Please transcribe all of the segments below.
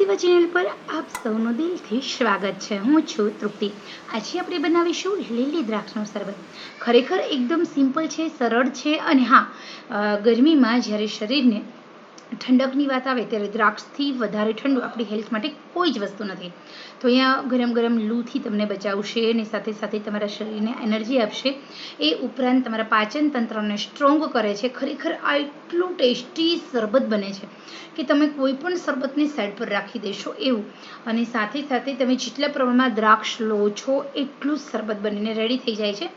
પીવા ચેનલ પર આપ સૌનું દિલથી સ્વાગત છે। હું છું તૃપ્તિ। આજે આપણે બનાવીશું લીલી દ્રાક્ષનું શરબત। ખરેખર એકદમ સિમ્પલ છે, સરળ છે અને હા, ગરમીમાં જ્યારે શરીરને ઠંડકની વાત આવે ત્યારે દ્રાક્ષથી વધારે ઠંડુ આપણી હેલ્થ માટે કોઈ જ વસ્તુ નથી। તો અહીંયા ગરમ ગરમ લૂથી તમને બચાવશે અને સાથે સાથે તમારા શરીરને એનર્જી આપશે। એ ઉપરાંત તમારા પાચન તંત્રને સ્ટ્રોંગ કરે છે। ખરેખર આ એટલું ટેસ્ટી શરબત બને છે કે તમે કોઈ પણ શરબતને સાઈડ પર રાખી દેશો એવું। અને સાથે સાથે તમે જેટલા પ્રમાણમાં દ્રાક્ષ લો છો એટલું શરબત બનીને રેડી થઈ જાય છે।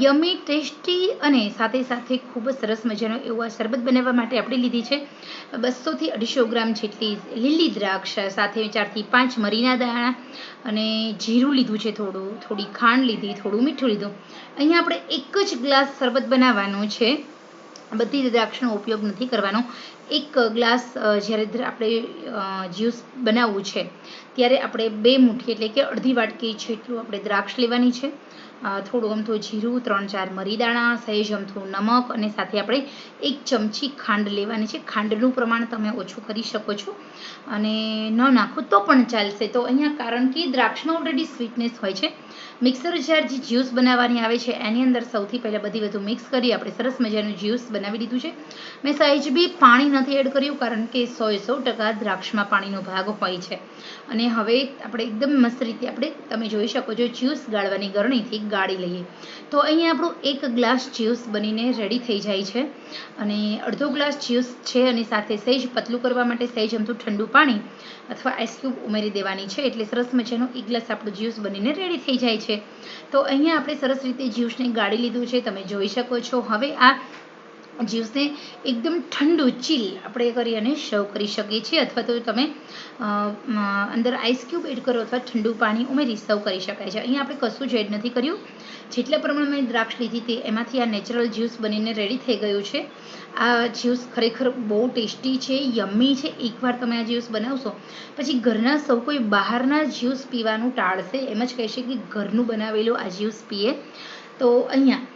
યમી, ટેસ્ટી અને સાથે સાથે ખૂબ જ સરસ મજાનું એવું આ શરબત બનાવવા માટે આપણે લીધી છે 200 થી 250 ગ્રામ જેટલી લીલી દ્રાક્ષ, સાથે 4 થી 5 મરીના દાણા અને જીરું લીધું છે, થોડી ખાંડ લીધી, થોડું મીઠું લીધું। અહીંયા આપણે એક જ ગ્લાસ શરબત બનાવવાનું છે, બધી દ્રાક્ષનો ઉપયોગ નથી કરવાનો। એક ગ્લાસ જ્યારે આપણે જ્યુસ બનાવવું છે ત્યારે આપણે 2 મુઠ્ઠી એટલે કે અડધી વાટકી જેટલું આપણે દ્રાક્ષ લેવાની છે, થોડું અમથું જીરું, 3-4 મરી દાણા, સહેજ અમથું નમક અને સાથે આપણે 1 ચમચી ખાંડ લેવાની છે। ખાંડનું પ્રમાણ તમે ઓછું કરી શકો છો અને ન નાખો તો પણ ચાલશે। તો અહીંયા કારણ કે દ્રાક્ષમાં ઓલરેડી સ્વીટનેસ હોય છે, મિક્સર જાર જે જ્યુસ બનાવવાની આવે છે એની અંદર સૌથી પહેલાં બધું મિક્સ કરી આપણે સરસ મજાનું જ્યુસ બનાવી લીધું છે। મેં સહેજ બી પાણી નથી એડ કર્યું કારણ કે 100% દ્રાક્ષમાં પાણીનો ભાગ હોય છે। અને હવે આપણે એકદમ મસ્ત રીતે તમે જોઈ શકો છો જ્યુસ ગાળવાની ગરણીથી ગાળી લઈએ તો અહીંયા આપણું 1 ગ્લાસ જ્યુસ બનીને રેડી થઈ જાય છે। અને અડધો ગ્લાસ જ્યુસ છે અને સાથે સહેજ પતલું કરવા માટે સહેજ અમથું ઠંડુ પાણી અથવા આઈસ ક્યુબ ઉમેરી દેવાની છે એટલે સરસ મજાનું 1 ગ્લાસ આપણું જ્યુસ બનીને રેડી થઈ જાય છે। તો અહીંયા આપણે સરસ રીતે જ્યુસને ગાળી લીધું છે, તમે જોઈ શકો છો। હવે આ જ્યુસને એકદમ ઠંડુ ચીલ આપણે કરી અને સર્વ કરી શકીએ છીએ અથવા તો તમે અંદર આઈસ ક્યુબ એડ કરો અથવા ઠંડુ પાણી ઉમેરી સર્વ કરી શકાય છે। અહીંયા આપણે કશું જ એડ નથી કર્યું, જેટલા પ્રમાણમાં દ્રાક્ષ લીધી તે એમાંથી આ નેચરલ જ્યુસ બનીને રેડી થઈ ગયું છે। આ જ્યુસ ખરેખર બહુ ટેસ્ટી છે, યમ્મી છે। એકવાર તમે આ જ્યુસ બનાવશો પછી ઘરના સૌ કોઈ બહારના જ્યુસ પીવાનું ટાળશે, એમ જ કહેશે કે ઘરનું બનાવેલું આ જ્યુસ પીએ। તો અહીંયા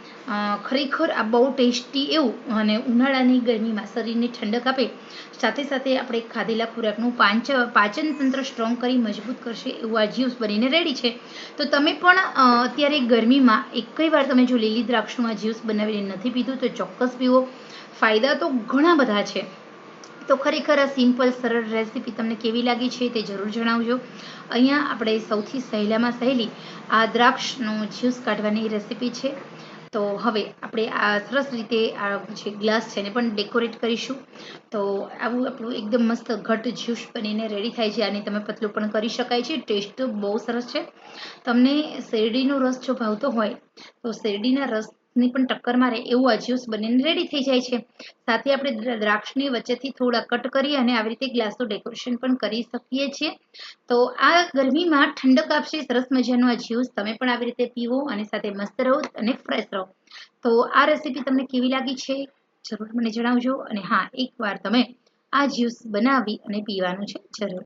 ખરેખર આ બહુ ટેસ્ટી એવું અને ઉનાળાની ગરમીમાં શરીરને ઠંડક આપે, સાથે સાથે આપણે ખાધેલા ખોરાકનું પાચન તંત્ર સ્ટ્રોંગ કરી મજબૂત કરશે એવું આ જ્યુસ બનીને રેડી છે। તો તમે પણ અત્યારે ગરમીમાં એકઈ વાર તમે જો લીલી દ્રાક્ષનું આ જ્યુસ બનાવીને નથી પીધું તો ચોક્કસ પીવો। ફાયદા તો ઘણા બધા છે। તો ખરેખર આ સિમ્પલ સરળ રેસીપી તમને કેવી લાગી છે તે જરૂર જણાવજો। અહીંયા આપણે સૌથી સહેલામાં સહેલી આ દ્રાક્ષનું જ્યુસ કાઢવાની રેસીપી છે। તો હવે આપણે આ સરસ રીતે આ જે ગ્લાસ છે એને પણ ડેકોરેટ કરીશું। તો આવું આપણું એકદમ મસ્ત ઘટ જ્યુસ બનીને રેડી થાય છે। આને તમે પતલું પણ કરી શકાય છે, ટેસ્ટ બહુ સરસ છે। તમને શેરડીનો રસ જો ભાવતો હોય તો શેરડીના રસની પણ ટક્કર મારે એવું આ જ્યુસ બનીને રેડી થઈ જાય છે। સાથે આપણે દ્રાક્ષની વચ્ચેથી થોડા કટ કરી અને આવી રીતે ગ્લાસનું ડેકોરેશન પણ કરી શકીએ છીએ। તો આ ગરમીમાં ઠંડક આપશે સરસ મજાનું આ જ્યુસ, તમે પણ આવી રીતે પીવો અને સાથે મસ્ત રહો અને ફ્રેશ રહો। તો આ રેસીપી તમને કેવી લાગી છે જરૂર મને જણાવજો અને હા, એકવાર તમે આ જ્યુસ બનાવી અને પીવાનું છે જરૂર।